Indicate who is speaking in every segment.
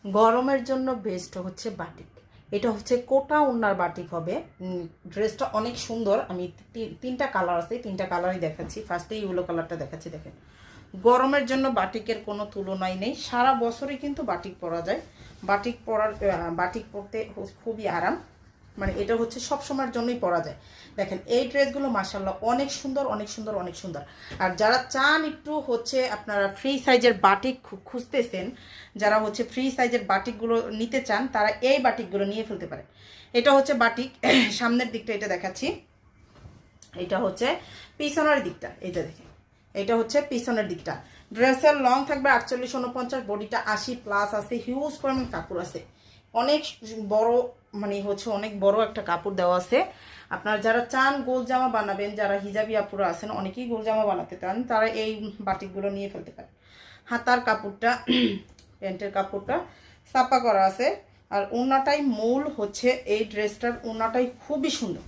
Speaker 1: গরমের জন্য বেস্ট হচ্ছে বাটিক। এটা হচ্ছে কোটা ওড়নার বাটিক হবে। ড্রেসটা অনেক সুন্দর। আমি তিনটা কালার আছে, তিনটা কালারই দেখাচ্ছি। ফার্স্টে ইয়েলো কালারটা দেখাচ্ছি। দেখেন, গরমের জন্য বাটিকের কোনো তুলনাই নেই। সারা বছরই কিন্তু বাটিক পরা যায়। বাটিক পরতে খুবই আরাম, মানে এটা হচ্ছে সব সময়ের জন্যই পরা যায়। দেখেন এই ড্রেসগুলো মাশাআল্লাহ অনেক সুন্দর, অনেক সুন্দর, অনেক সুন্দর। আর যারা চান একটু হচ্ছে আপনারা ফ্রি সাইজের বাটিক খুঁজতেছেন, যারা হচ্ছে ফ্রি সাইজের বাটিকগুলো নিতে চান, তারা এই বাটিকগুলো নিয়ে ফেলতে পারেন। এটা হচ্ছে বাটিক। সামনের দিকটা এটা দেখাচ্ছি। এটা হচ্ছে পিছনের দিকটা, এটা দেখেন। এটা হচ্ছে পিছনের দিকটা। ড্রেসের লং থাকবে 48-49, বডিটা 80+ আছে। হিউজ পরিমাণ কাপড় আছে, অনেক বড়, মানে হচ্ছে অনেক বড় একটা কাপড় দেওয়া আছে। আপনারা যারা চান গোল জামা বানাবেন, যারা হিজাবি আপুরা আছেন, অনেকেই গোল জামা বানাতে চান, তারা এই বাটিকগুলো নিয়ে ফেলতে পারেন। হাতার কাপড়টা, প্যান্টের কাপড়টা ছাপা করা আছে। আর ওড়নাটাই মূল হচ্ছে এই ড্রেসটার। ওড়নাটাই খুবই সুন্দর,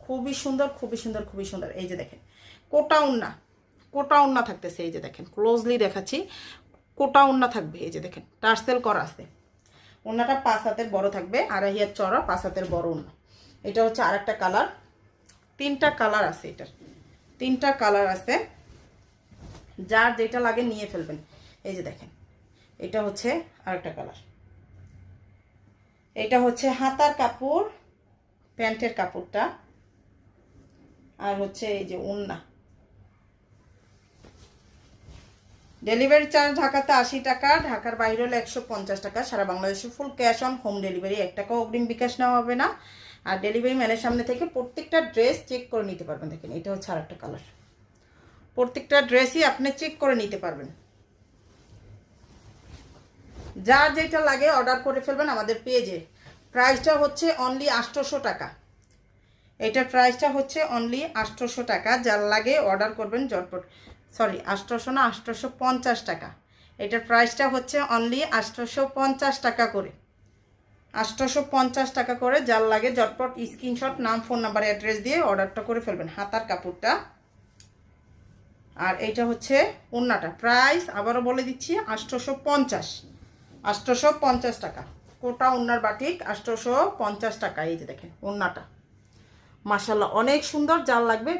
Speaker 1: খুবই সুন্দর, খুবই সুন্দর, খুবই সুন্দর। এই যে দেখেন কোটা ওড়না, কোটা ওড়না থাকতেছে। এই যে দেখেন, ক্লোজলি দেখাচ্ছি। কোটা ওড়না থাকবে। এই যে দেখেন টার্সেল করা আছে। ওড়নাটা 5 হাতের বড় থাকবে, 2.5 হাত চড়া, 5 হাতের বড় ওড়না। এটা হচ্ছে আরেকটা কালার। তিনটা কালার আছে এটার, তিনটা কালার আছে। যার যেটা লাগে নিয়ে ফেলবেন। এই যে দেখেন, এটা হচ্ছে আরেকটা কালার। এটা হচ্ছে হাতার কাপড়, প্যান্টের কাপড়টা, আর হচ্ছে এই যে ওড়না। ডেলিভারি চার্জ ঢাকাতে 80 টাকা, ঢাকার বাইরে হলে 150 টাকা। সারা বাংলাদেশে full cash on home delivery, 1 টাকাও অগ্রিম বিকাশ নেওয়া হবে না। আর ডেলিভারি ম্যানের সামনে থেকে প্রত্যেকটা ড্রেস চেক করে নিতে পারবেন। দেখেন এটা হচ্ছে আরেকটা কালার। প্রত্যেকটা ড্রেসই আপনি চেক করে নিতে পারবেন। যার যেটা লাগে অর্ডার করে ফেলবেন আমাদের পেজে। প্রাইসটা হচ্ছে অনলি 800 টাকা। এটার প্রাইসটা হচ্ছে অনলি 800 টাকা। যার লাগে অর্ডার করবেন ঝটপট। সরি, 800 না, 850 টাকা। এটার প্রাইসটা হচ্ছে অনলি 850 টাকা করে। 850 টাকা করে। যার লাগে ঝটপট স্ক্রিনশট, নাম, ফোন নাম্বার, অ্যাড্রেস দিয়ে অর্ডারটা করে ফেলবেন। হাতার কাপড়টা, আর এইটা হচ্ছে ওড়নাটা। প্রাইস আবারও বলে দিচ্ছি 850, 850 টাকা। কোটা ওড়নার বাটিক 850 টাকা। এই যে দেখেন ওড়নাটা মাশাআল্লাহ অনেক সুন্দর। যার লাগবে